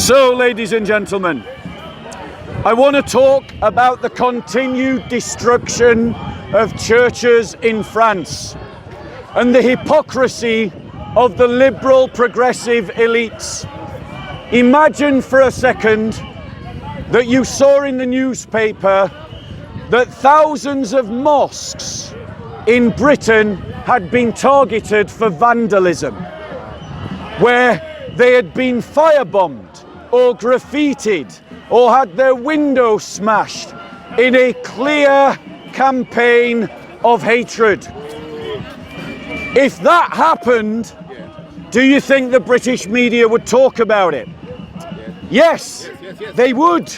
So, ladies and gentlemen, I want to talk about the continued destruction of churches in France and the hypocrisy of the liberal progressive elites. Imagine for a second that you saw in the newspaper that thousands of mosques in Britain had been targeted for vandalism, where they had been firebombed or graffitied or had their windows smashed in a clear campaign of hatred. If that happened, do you think the British media would talk about it? Yes, they would.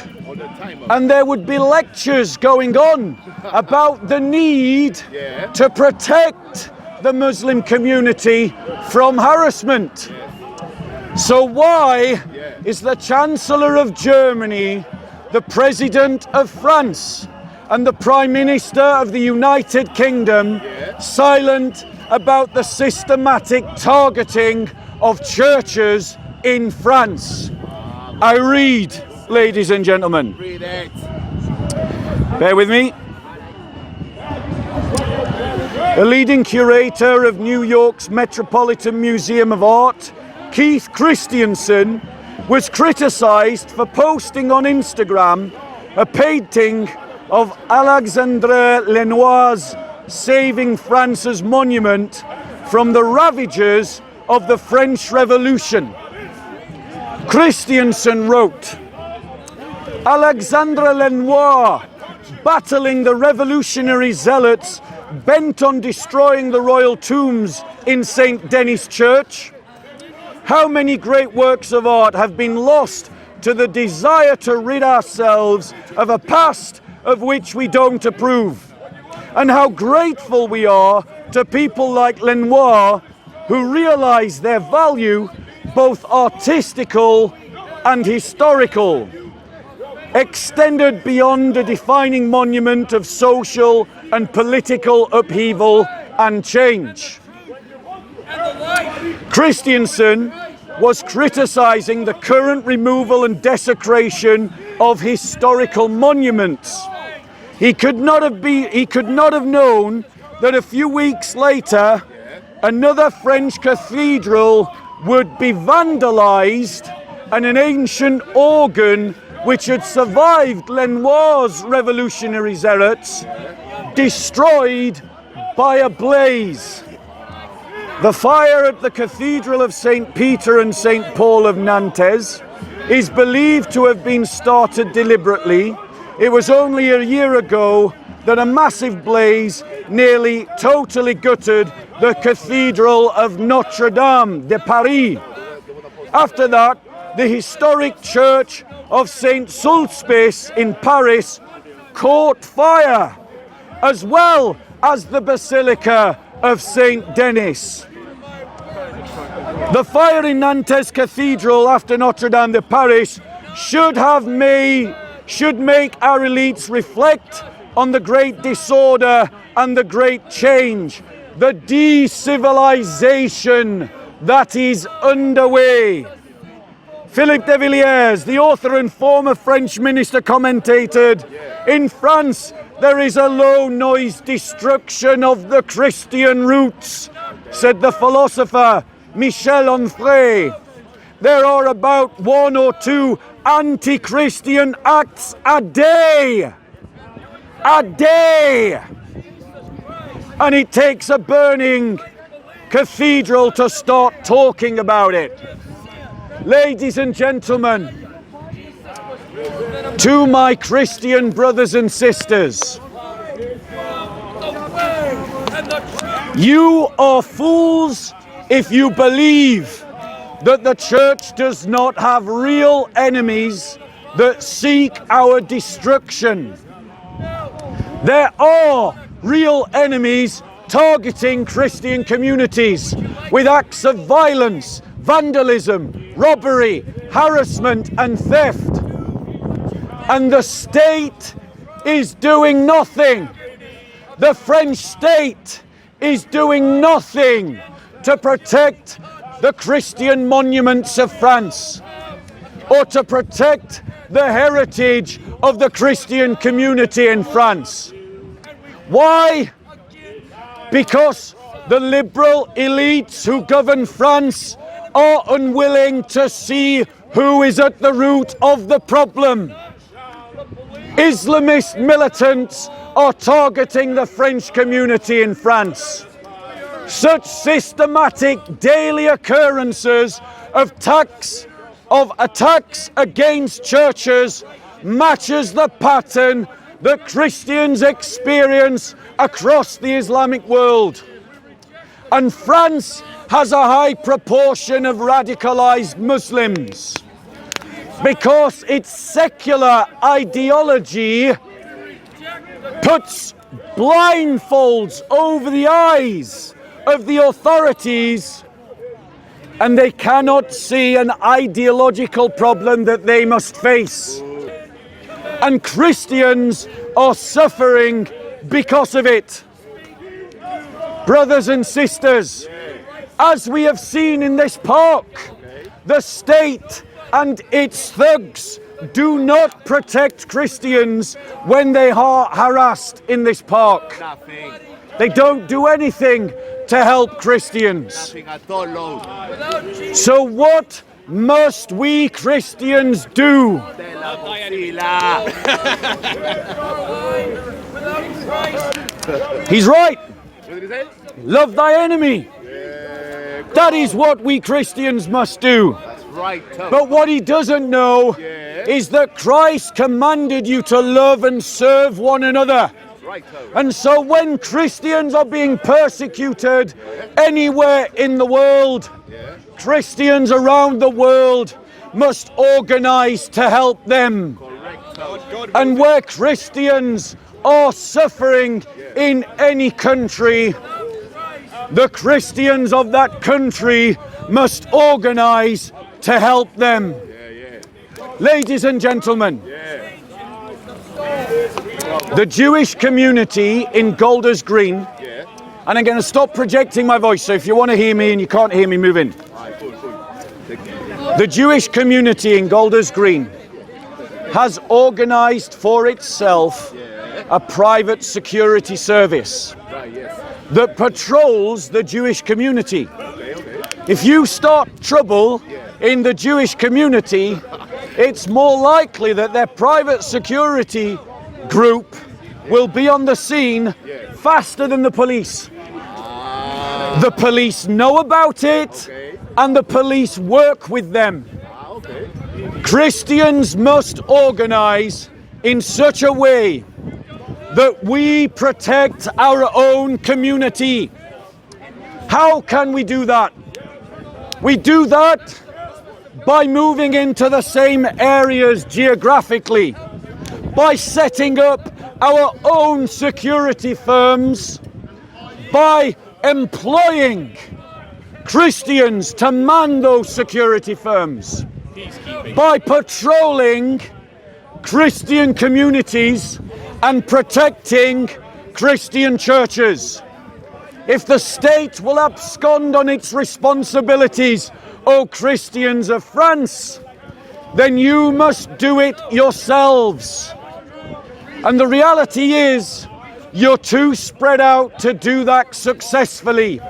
And there would be lectures going on about the need to protect the Muslim community from harassment. So why is the Chancellor of Germany, the President of France, and the Prime Minister of the United Kingdom silent about the systematic targeting of churches in France? I read, ladies and gentlemen. Read it. Bear with me. The leading curator of New York's Metropolitan Museum of Art, Keith Christensen, was criticised for posting on Instagram a painting of Alexandre Lenoir's Saving France's monument from the ravages of the French Revolution. Christensen wrote, Alexandre Lenoir, battling the revolutionary zealots bent on destroying the royal tombs in St. Denis Church. How many great works of art have been lost to the desire to rid ourselves of a past of which we don't approve? And how grateful we are to people like Lenoir who realize their value, both artistical and historical, extended beyond a defining monument of social and political upheaval and change. Christensen was criticizing the current removal and desecration of historical monuments. He could not have known that a few weeks later, another French cathedral would be vandalized and an ancient organ which had survived Lenoir's revolutionary zealots destroyed by a blaze. The fire at the Cathedral of St. Peter and St. Paul of Nantes is believed to have been started deliberately. It was only a year ago that a massive blaze nearly totally gutted the Cathedral of Notre Dame de Paris. After that, the historic church of St. Sulpice in Paris caught fire, as well as the Basilica of St. Denis. The fire in Nantes Cathedral after Notre Dame de Paris should make our elites reflect on the great disorder and the great change, the de-civilization that is underway. Philippe de Villiers, the author and former French minister, commentated, in France there is a low-noise destruction of the Christian roots, said the philosopher Michel Onfray. There are about 1 or 2 anti-Christian acts a day. A day! And it takes a burning cathedral to start talking about it. Ladies and gentlemen, to my Christian brothers and sisters, you are fools if you believe that the church does not have real enemies that seek our destruction. There are real enemies targeting Christian communities with acts of violence, vandalism, robbery, harassment and theft. And the state is doing nothing. The French state is doing nothing to protect the Christian monuments of France. or to protect the heritage of the Christian community in France. Why? Because the liberal elites who govern France are unwilling to see who is at the root of the problem. Islamist militants are targeting the French community in France. Such systematic daily occurrences of attacks against churches matches the pattern that Christians experience across the Islamic world. And France has a high proportion of radicalized Muslims because its secular ideology puts blindfolds over the eyes of the authorities, and they cannot see an ideological problem that they must face. And Christians are suffering because of it. Brothers and sisters, as we have seen in this park, the state and its thugs do not protect Christians when they are harassed in this park. Nothing. They don't do anything to help Christians. Nothing at all, Lord. So what must we Christians do? He's right. What did he say? Love thy enemy. That is what we Christians must do. That's right. But what he doesn't know is that Christ commanded you to love and serve one another. Right. And so when Christians are being persecuted anywhere in the world, Christians around the world must organize to help them. Correct. And where Christians are suffering in any country, the Christians of that country must organize to help them. Ladies and gentlemen, the Jewish community in Golders Green, and I'm going to stop projecting my voice, so if you want to hear me and you can't hear me, move in. The Jewish community in Golders Green has organized for itself a private security service that patrols the Jewish community. If you start trouble in the Jewish community, it's more likely that their private security group will be on the scene faster than the police. The police know about it, and the police work with them. Christians must organize in such a way that we protect our own community. How can we do that? We do that by moving into the same areas geographically, by setting up our own security firms, by employing Christians to man those security firms, by patrolling Christian communities and protecting Christian churches. If the state will abscond on its responsibilities, O Christians of France, then you must do it yourselves. And the reality is, you're too spread out to do that successfully.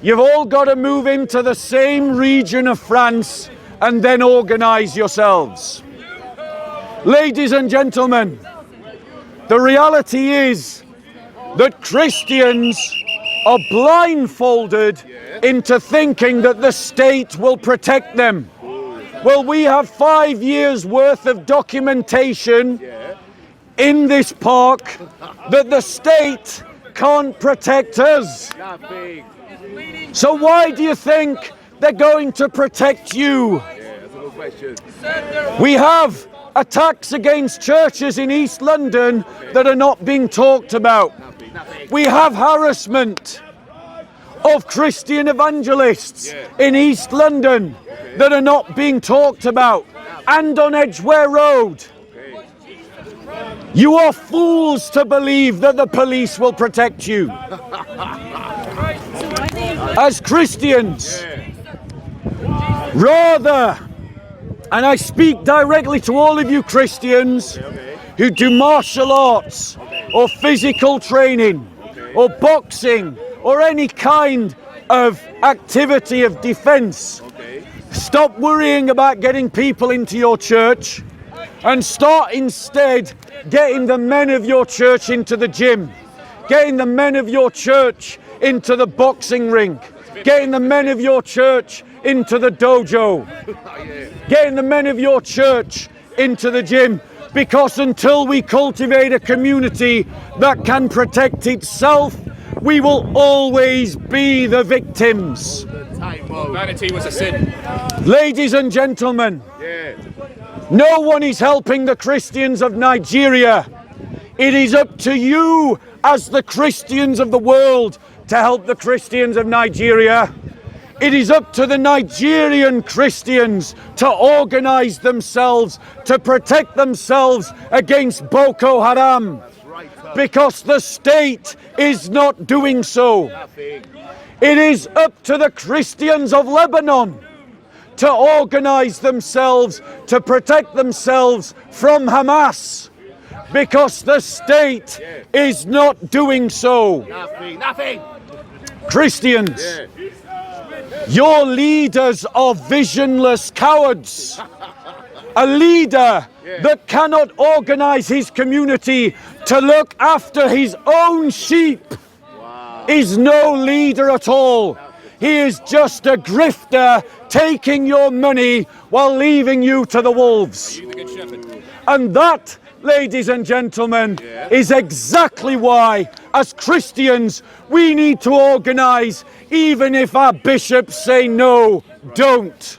You've all got to move into the same region of France and then organize yourselves. Ladies and gentlemen, the reality is that Christians are blindfolded into thinking that the state will protect them. Well, we have 5 years worth of documentation in this park that the state can't protect us. Nothing. So why do you think they're going to protect you? That's a good question. We have attacks against churches in East London that are not being talked about. We have harassment of Christian evangelists in East London that are not being talked about, and on Edgware Road. You are fools to believe that the police will protect you. As Christians, rather And I speak directly to all of you Christians who do martial arts or physical training or boxing or any kind of activity of defense. Stop worrying about getting people into your church and start instead getting the men of your church into the gym, getting the men of your church into the boxing rink, getting the men of your church into the dojo, getting the men of your church into the gym, because until we cultivate a community that can protect itself, we will always be the victims. Vanity was a sin. Ladies and gentlemen, no one is helping the Christians of Nigeria. It is up to you as the Christians of the world to help the Christians of Nigeria. It is up to the Nigerian Christians to organize themselves, to protect themselves against Boko Haram, because the state is not doing so. It is up to the Christians of Lebanon to organize themselves, to protect themselves from Hamas, because the state is not doing so. Nothing. Christians, your leaders are visionless cowards. A leader that cannot organize his community to look after his own sheep is no leader at all. He is just a grifter taking your money while leaving you to the wolves. And that, ladies and gentlemen, is exactly why, as Christians, we need to organize, even if our bishops say no, don't.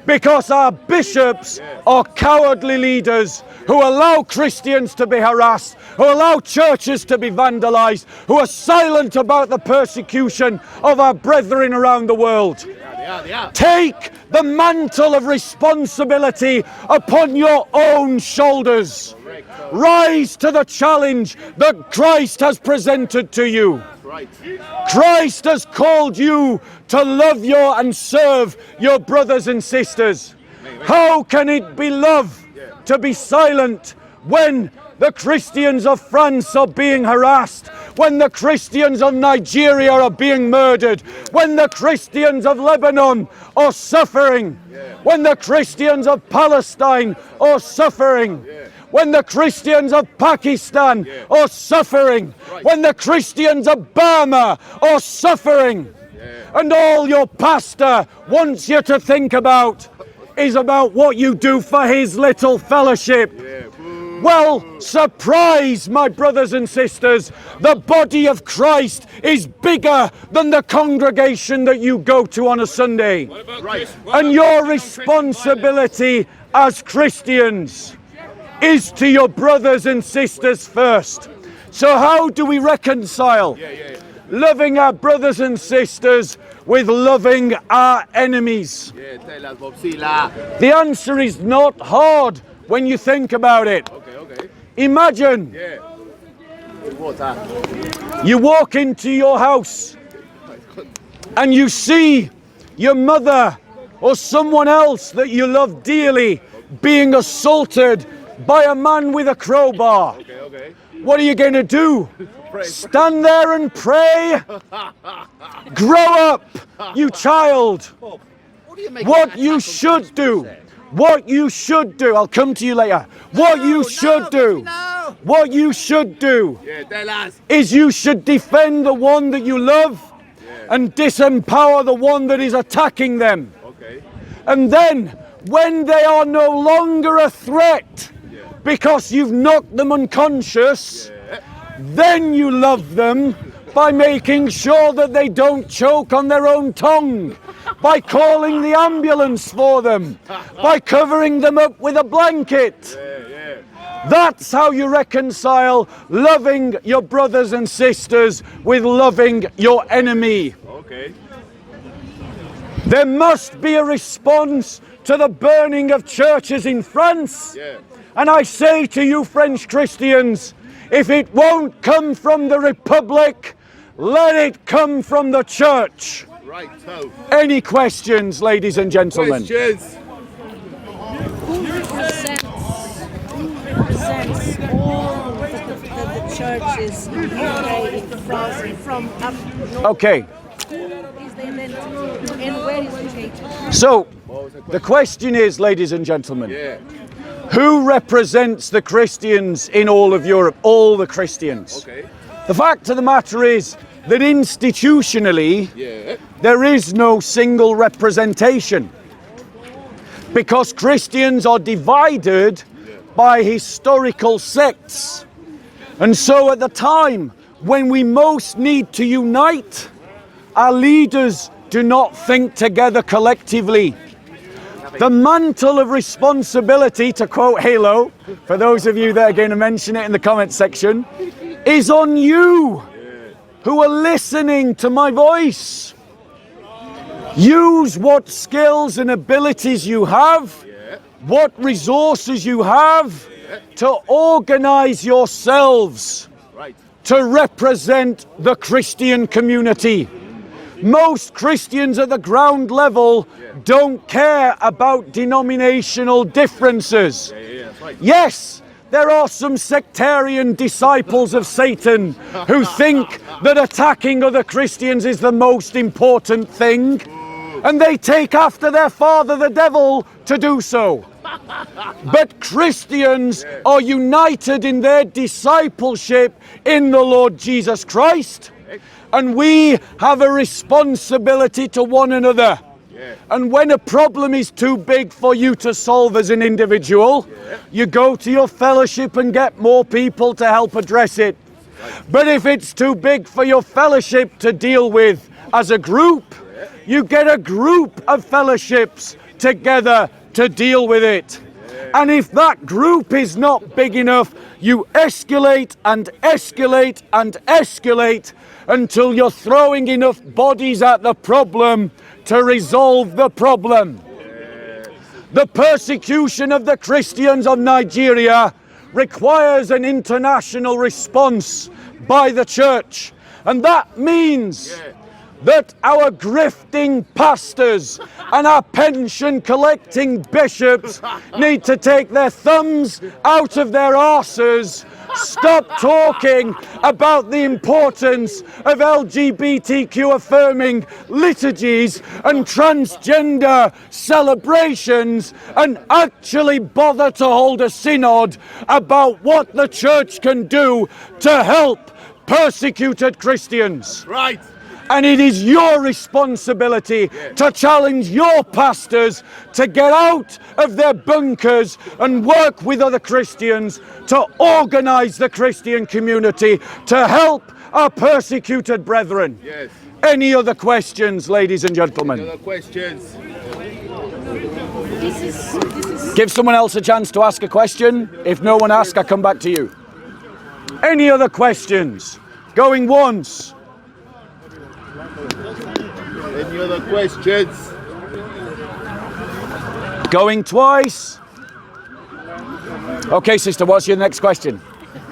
Because our bishops are cowardly leaders who allow Christians to be harassed, who allow churches to be vandalized, who are silent about the persecution of our brethren around the world. Take the mantle of responsibility upon your own shoulders. Rise to the challenge that Christ has presented to you. Christ has called you to love and serve your brothers and sisters. How can it be love to be silent when the Christians of France are being harassed, when the Christians of Nigeria are being murdered, when the Christians of Lebanon are suffering, when the Christians of Palestine are suffering, when the Christians of Pakistan are suffering, when the Christians of Burma are suffering, and all your pastor wants you to think about is about what you do for his little fellowship. Well, surprise, my brothers and sisters, the body of Christ is bigger than the congregation that you go to on a Sunday. And your responsibility as Christians is to your brothers and sisters first. So how do we reconcile loving our brothers and sisters with loving our enemies? The answer is not hard when you think about it. Imagine you walk into your house and you see your mother or someone else that you love dearly being assaulted by a man with a crowbar. What are you going to do? Stand there and pray? Grow up, you child. What you should do, I'll come to you later. What you should do is you should defend the one that you love and disempower the one that is attacking them. And then, when they are no longer a threat, because you've knocked them unconscious, then you love them by making sure that they don't choke on their own tongue, by calling the ambulance for them, by covering them up with a blanket. That's how you reconcile loving your brothers and sisters with loving your enemy. There must be a response to the burning of churches in France. And I say to you, French Christians, if it won't come from the Republic, let it come from the church. Any questions, ladies and gentlemen? Who represents all the churches in the UK, in France, from up north? Okay. Who is the identity and where is located? So, the question is, ladies and gentlemen, who represents the Christians in all of Europe? All the Christians. Okay. The fact of the matter is that institutionally, there is no single representation, because Christians are divided by historical sects. And so at the time when we most need to unite, our leaders do not think together collectively. The mantle of responsibility, to quote Halo, for those of you that are going to mention it in the comment section, is on you who are listening to my voice. Use what skills and abilities you have, what resources you have, to organize yourselves to represent the Christian community. Most Christians at the ground level don't care about denominational differences. Yes, there are some sectarian disciples of Satan who think that attacking other Christians is the most important thing, and they take after their father the devil to do so. But Christians are united in their discipleship in the Lord Jesus Christ, and we have a responsibility to one another. And when a problem is too big for you to solve as an individual, you go to your fellowship and get more people to help address it. But if it's too big for your fellowship to deal with as a group, you get a group of fellowships together to deal with it. And if that group is not big enough, you escalate and escalate and escalate until you're throwing enough bodies at the problem to resolve the problem. The persecution of the Christians of Nigeria requires an international response by the church. And that means that our grifting pastors and our pension collecting bishops need to take their thumbs out of their arses, stop talking about the importance of LGBTQ affirming liturgies and transgender celebrations, and actually bother to hold a synod about what the church can do to help persecuted Christians. Right. And it is your responsibility to challenge your pastors to get out of their bunkers and work with other Christians to organize the Christian community to help our persecuted brethren. Yes. Any other questions, ladies and gentlemen? Any other questions? This is Give someone else a chance to ask a question. If no one asks, I come back to you. Any other questions? Going once. Any other questions? Going twice. Okay, sister, what's your next question?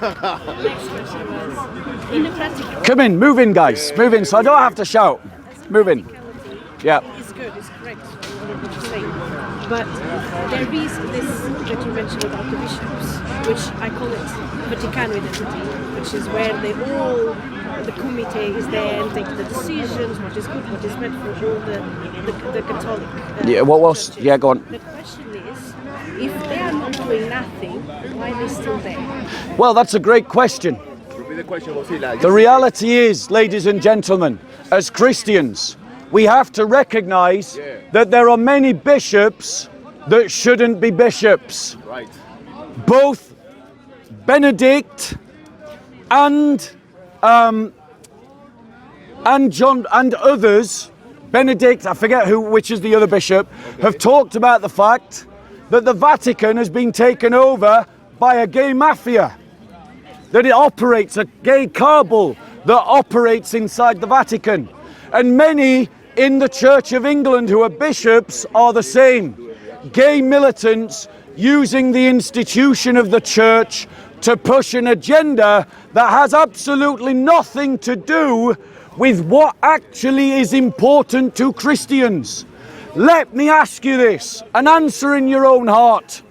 next question was in the practical. Come in, move in, guys. Move in, so I don't have to shout. Move in. Yeah. It's good, it's correct what you're saying. But there is this that you mentioned about the bishops, which I call it Vaticano identity, which is where they all, the committee is there and take the decisions, what is good, what is bad for all the Catholic. Yeah, what was? churches. Yeah, go on. The question is, if they are not doing nothing, why are they still there? Well, that's a great question. Repeat the question, Wasila. The reality is, ladies and gentlemen, as Christians, we have to recognize that there are many bishops that shouldn't be bishops. Right. Both Benedict and John and others, Benedict, I forget which is the other bishop, have talked about the fact that the Vatican has been taken over by a gay mafia, that it operates, a gay cabal that operates inside the Vatican. And many in the Church of England who are bishops are the same. Gay militants using the institution of the church to push an agenda that has absolutely nothing to do with what actually is important to Christians. Let me ask you this, and answer in your own heart.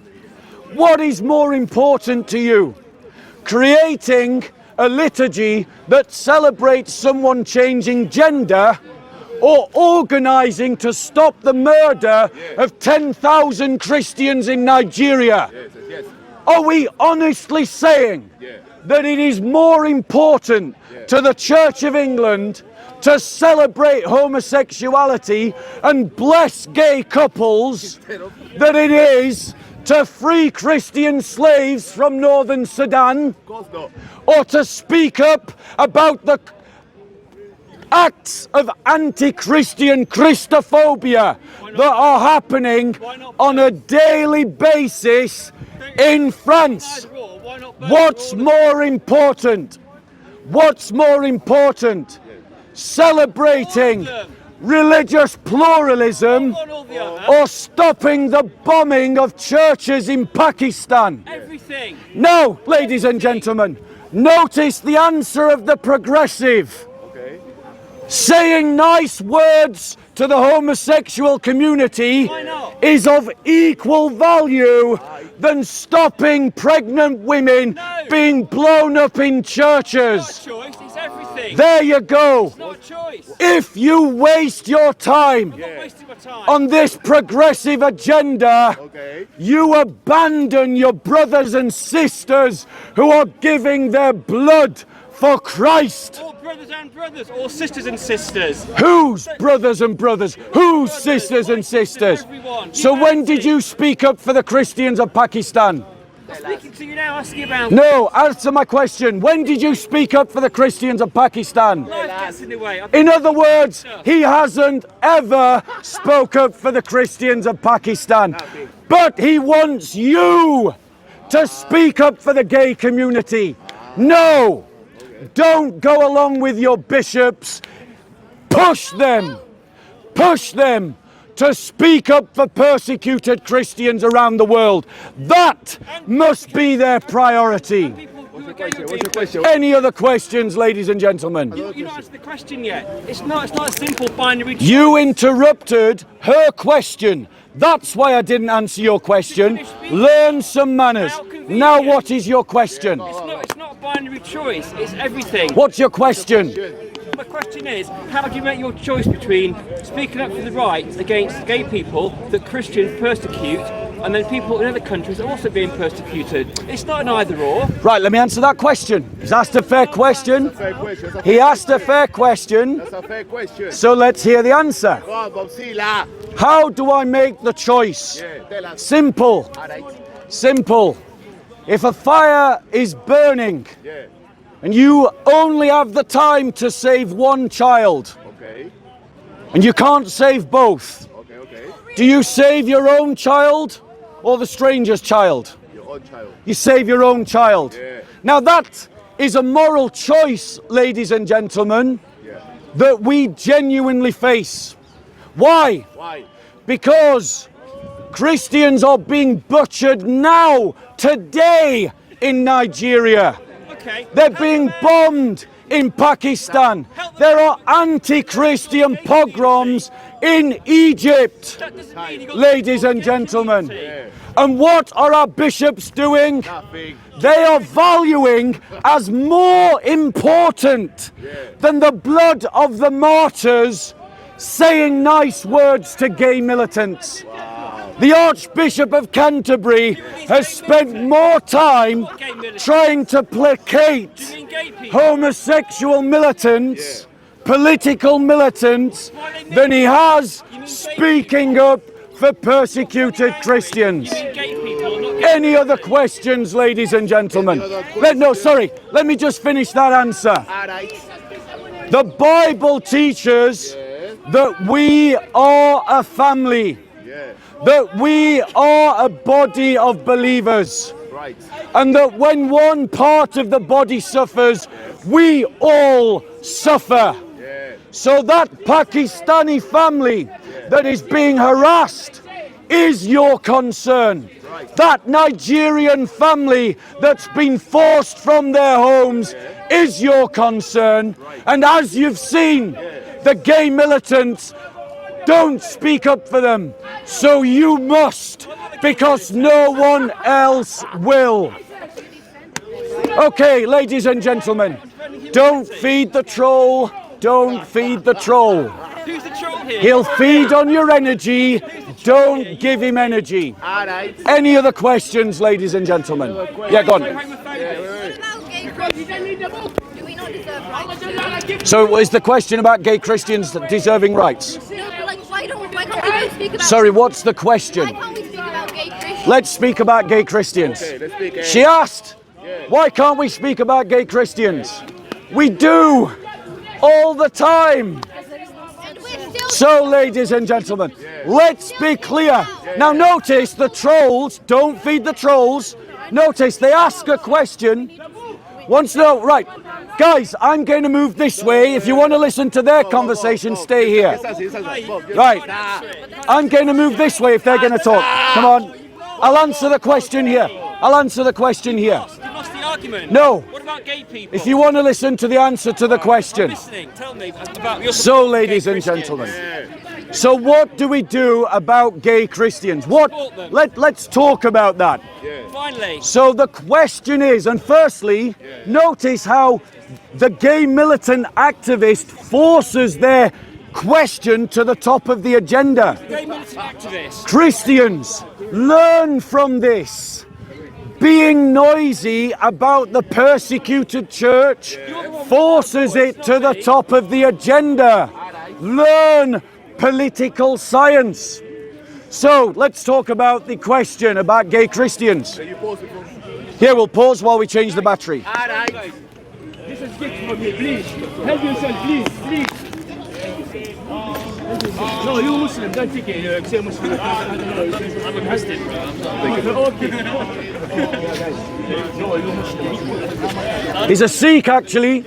What is more important to you? Creating a liturgy that celebrates someone changing gender, or organising to stop the murder of 10,000 Christians in Nigeria? Yes. Are we honestly saying that it is more important to the Church of England to celebrate homosexuality and bless gay couples than it is to free Christian slaves from northern Sudan? Of course not. Or to speak up about the acts of anti-Christian Christophobia that are happening on a daily basis in France? What's more important? What's more important? Celebrating religious pluralism or stopping the bombing of churches in Pakistan? Everything. No, ladies and gentlemen, notice the answer of the progressive. Okay. Saying nice words to the homosexual community Why not? is of equal value than stopping pregnant women No. being blown up in It's churches. not a choice, it's everything. There you go. It's not a choice. If you waste your time I'm not wasting my time. on this progressive agenda, Okay. you abandon your brothers and sisters who are giving their blood for Christ. All brothers and brothers, all sisters and sisters. Whose brothers and brothers? Whose sisters and sisters? Everyone. So when did you speak up for the Christians of Pakistan? I'm speaking to you now, asking about No, answer my question. When did you speak up for the Christians of Pakistan? life gets in the way. In other words, he hasn't ever spoke up for the Christians of Pakistan. But he wants you to speak up for the gay community. No, don't go along with your bishops. Push them to speak up for persecuted Christians around the world. That must be their priority. What's your question? Any other questions, ladies and gentlemen? You not answered the question yet. It's not a simple binary choice. You interrupted her question. That's why I didn't answer your question. Learn some manners. Now what is your question? It's not a binary choice, it's everything. What's your question? My question is, how do you make your choice between speaking up for the rights against gay people that Christians persecute, and then people in other countries are also being persecuted? It's not an either or. Right, let me answer that question. He's asked a fair question. Fair question. That's He asked a fair question. a fair question. So let's hear the answer. Go on, Bob Sila. How do I make the choice? Yeah, tell us. Simple. Alright. Simple. If a fire is burning Yeah. and you only have the time to save one child Okay. and you can't save both, Okay. do you save your own child or the stranger's child? Your own child. You save your own child. Yeah. Now that is a moral choice, ladies and gentlemen, Yeah. that we genuinely face. Why? Why? Because Christians are being butchered now, today, in Nigeria. Okay. They're being bombed in Pakistan. There are anti-Christian pogroms in Egypt, That doesn't mean you got ladies and gentlemen. Yeah. And what are our bishops doing? Nothing. They are valuing as more important than the blood of the martyrs saying nice words to gay militants. The Archbishop of Canterbury has spent more time trying to placate You mean gay people? homosexual militants, political militants, than he has speaking up for persecuted Christians. You mean gay people, not gay Any other questions, ladies and gentlemen? Let me just finish that answer. Alright. The Bible teaches that we are a family, Yeah. that we are a body of believers, Right. and that when one part of the body suffers, we all suffer. Yeah. So that Pakistani family that is being harassed is your concern. That Nigerian family that's been forced from their homes is your concern. And as you've seen, the gay militants don't speak up for them. So you must, because no one else will. Okay, ladies and gentlemen, don't feed the troll. Don't feed the troll. Who's the troll here? He'll feed on your energy. Don't give him energy. Any other questions, ladies and gentlemen? Yeah, go on. Do we not deserve rights? So is the question about gay Christians deserving rights? No, but like, why can't we both speak about? Sorry, what's the question? Why can't we speak about gay Christians? Let's speak about gay Christians. Okay, let's speak. She asked, why can't we speak about gay Christians? We do, all the time. And we're still. So, ladies and gentlemen, let's be clear. Now, notice the trolls, don't feed the trolls. Notice they ask a question. Right, guys, I'm going to move this way. If you want to listen to their conversation, stay here. Right, I'm going to move this way if they're going to talk. Come on, I'll answer the question here. I'll answer the question here. You lost the argument. No. What about gay people? If you want to listen to the answer to the I'm question. listening. Tell me about your. So, ladies and gentlemen, so what do we do about gay Christians? Let's talk about that. Finally. So the question is, and firstly, notice how the gay militant activist forces their question to the top of the agenda. Gay militant activists. Christians, learn from this. Being noisy about the persecuted church forces it to the top of the agenda. Learn political science. So let's talk about the question about gay Christians. Here, we'll pause while we change the battery. This is gift for me, please. Help yourself, please, please. No, you Muslim, don't take it. Say Muslim. I'm a Christian. No, you Muslim. He's a Sikh, actually.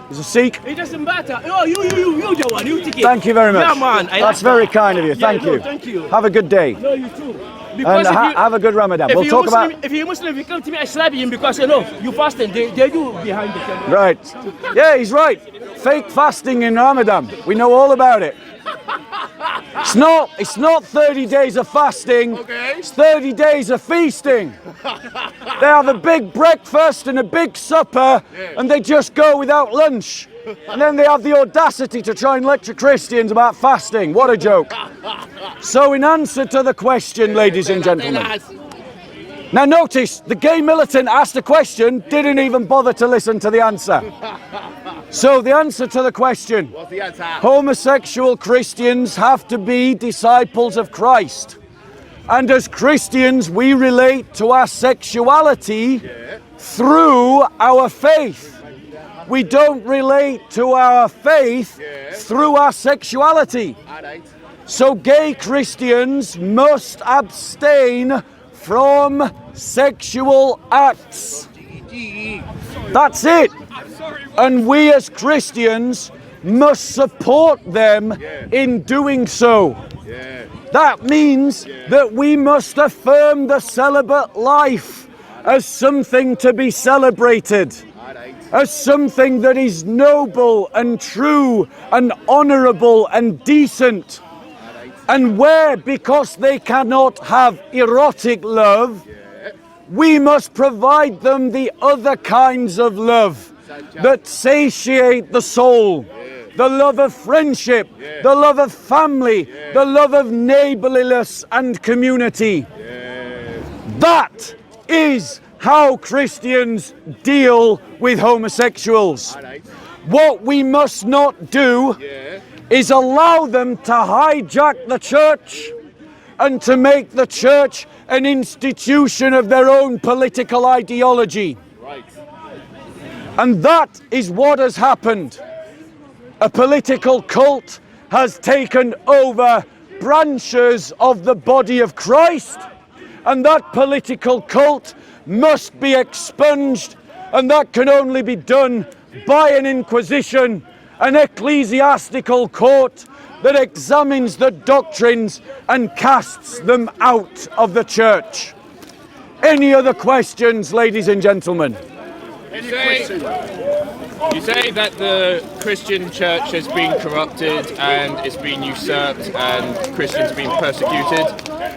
He's a Sikh. It doesn't matter. No, you the one. You take it. Thank you very much. Yeah, man. That's very kind of you. Thank no, you. thank you. Have a good day. No, you too. And Because have a good Ramadan. We'll talk about... If you're Muslim, if you come to me, I slap him because you know you fasting. They do behind the camera. Right. Yeah, he's right. Fake fasting in Ramadan. We know all about it. It's not 30 days of fasting. Okay. It's 30 days of feasting. They have a big breakfast and a big supper, and they just go without lunch. And then they have the audacity to try and lecture Christians about fasting. What a joke. So in answer to the question, ladies and gentlemen. Now notice, the gay militant asked a question, didn't even bother to listen to the answer. So the answer to the question, What's the answer? homosexual Christians have to be disciples of Christ. And as Christians, we relate to our sexuality through our faith. We don't relate to our faith through our sexuality. So gay Christians must abstain from sexual acts. That's it. And we as Christians must support them in doing so. That means that we must affirm the celibate life as something to be celebrated, as something that is noble and true and honourable and decent. And where, because they cannot have erotic love, we must provide them the other kinds of love that satiate the soul. The love of friendship, the love of family, the love of neighborliness and community. That is how Christians deal with homosexuals. What we must not do is allow them to hijack the church and to make the church an institution of their own political ideology. And that is what has happened. A political cult has taken over branches of the body of Christ, and that political cult must be expunged, and that can only be done by an inquisition, an ecclesiastical court that examines the doctrines and casts them out of the church. Any other questions, ladies and gentlemen? Any question? You say that the Christian church has been corrupted and it's been usurped and Christians been persecuted.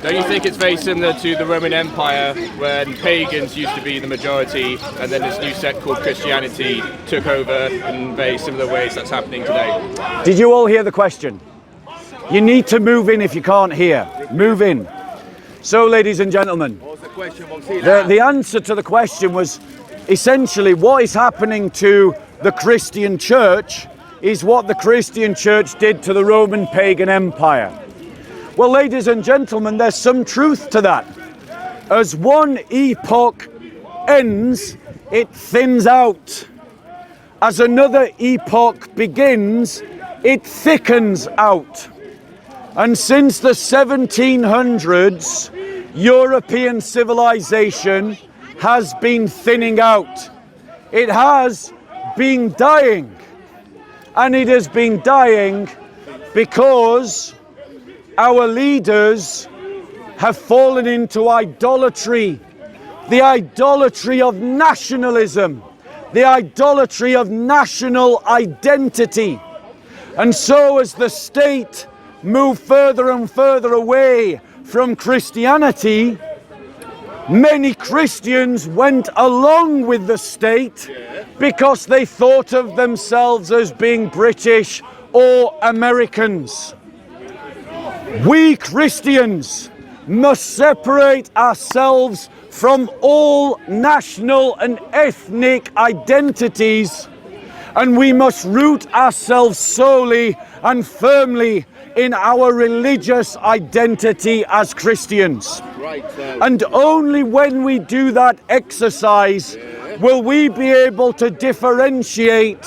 Don't you think it's very similar to the Roman Empire when pagans used to be the majority and then this new sect called Christianity took over in very similar ways that's happening today? Did you all hear the question? You need to move in if you can't hear. Move in. So, ladies and gentlemen, the answer to the question was essentially what is happening to the Christian church is what the Christian church did to the Roman pagan empire. Well, ladies and gentlemen, there's some truth to that. As one epoch ends, it thins out. As another epoch begins, it thickens out. And since the 1700s, European civilization has been thinning out. It has been dying. And it has been dying because our leaders have fallen into idolatry. The idolatry of nationalism. The idolatry of national identity. And so as the state moved further and further away from Christianity, many Christians went along with the state because they thought of themselves as being British or Americans. We Christians must separate ourselves from all national and ethnic identities, and we must root ourselves solely and firmly in our religious identity as Christians. And only when we do that exercise will we be able to differentiate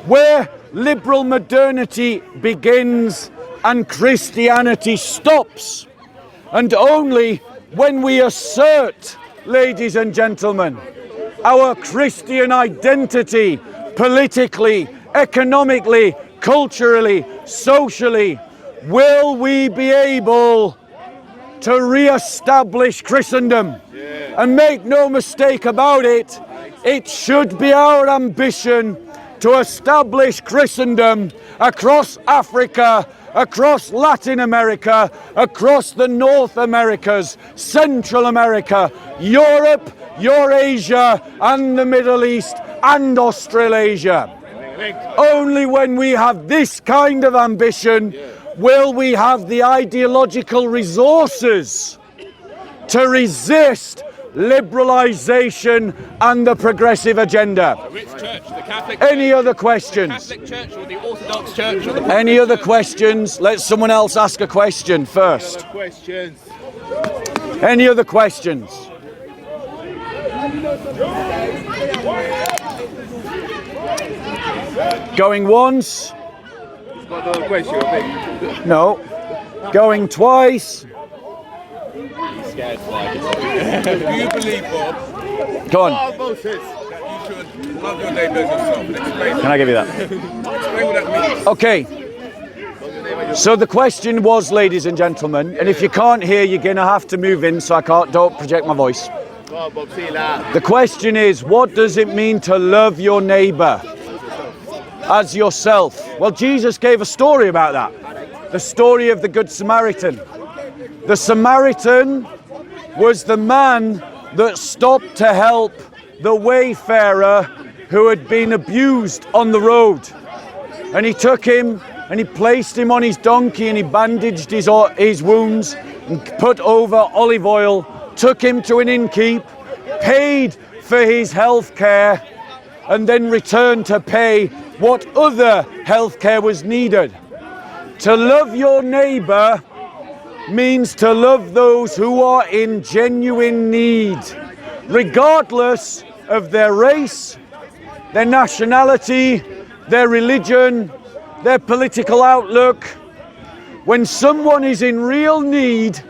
where liberal modernity begins and Christianity stops. And only when we assert, ladies and gentlemen, our Christian identity politically, economically, culturally, socially, will we be able to re-establish Christendom. And make no mistake about it, it should be our ambition to establish Christendom across Africa, across Latin America, across the North Americas, Central America, Europe, Eurasia, and the Middle East, and Australasia. Only when we have this kind of ambition will we have the ideological resources to resist liberalization and the progressive agenda. Which church? The Catholic Any Church? other questions? The Catholic Church or the Orthodox Church or the Any other questions? Let someone else ask a question first. Questions. Any other questions? Going once? Got another question, I think. No. Going twice? Do you believe, Bob, Go on. Oh, Moses. that you should love your neighbour as yourself? Explain Can I give you that? what that means. Okay. So the question was, ladies and gentlemen, and if you can't hear, you're going to have to move in so don't project my voice. Go on, Bob, see that. The question is, what does it mean to love your neighbour as yourself? Well, Jesus gave a story about that. The story of the Good Samaritan. The Samaritan was the man that stopped to help the wayfarer who had been abused on the road. And he took him and he placed him on his donkey and he bandaged his wounds and put over olive oil, took him to an innkeep, paid for his health care, and then returned to pay what other health care was needed. To love your neighbour means to love those who are in genuine need, regardless of their race, their nationality, their religion, their political outlook. When someone is in real need,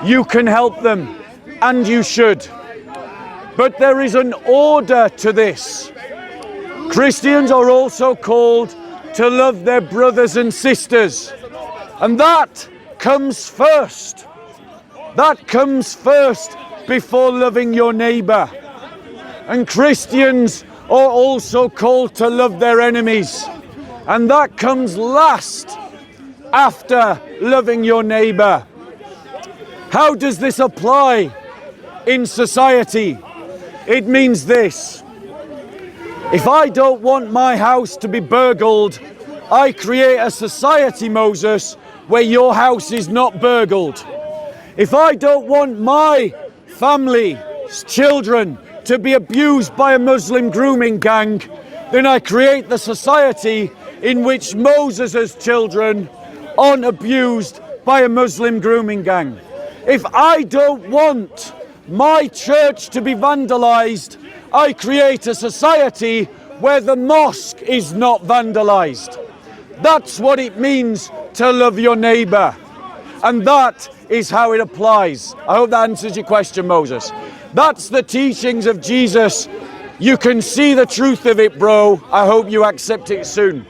you can help them, and you should. But there is an order to this. Christians are also called to love their brothers and sisters, and that comes first. That comes first before loving your neighbour. And Christians are also called to love their enemies. And that comes last after loving your neighbor. How does this apply in society? It means this. If I don't want my house to be burgled, I create a society, Moses, where your house is not burgled. If I don't want my family's children to be abused by a Muslim grooming gang, then I create the society in which Moses' children aren't abused by a Muslim grooming gang. If I don't want my church to be vandalized, I create a society where the mosque is not vandalized. That's what it means to love your neighbor. And that is how it applies. I hope that answers your question, Moses. That's the teachings of Jesus. You can see the truth of it, bro. I hope you accept it soon.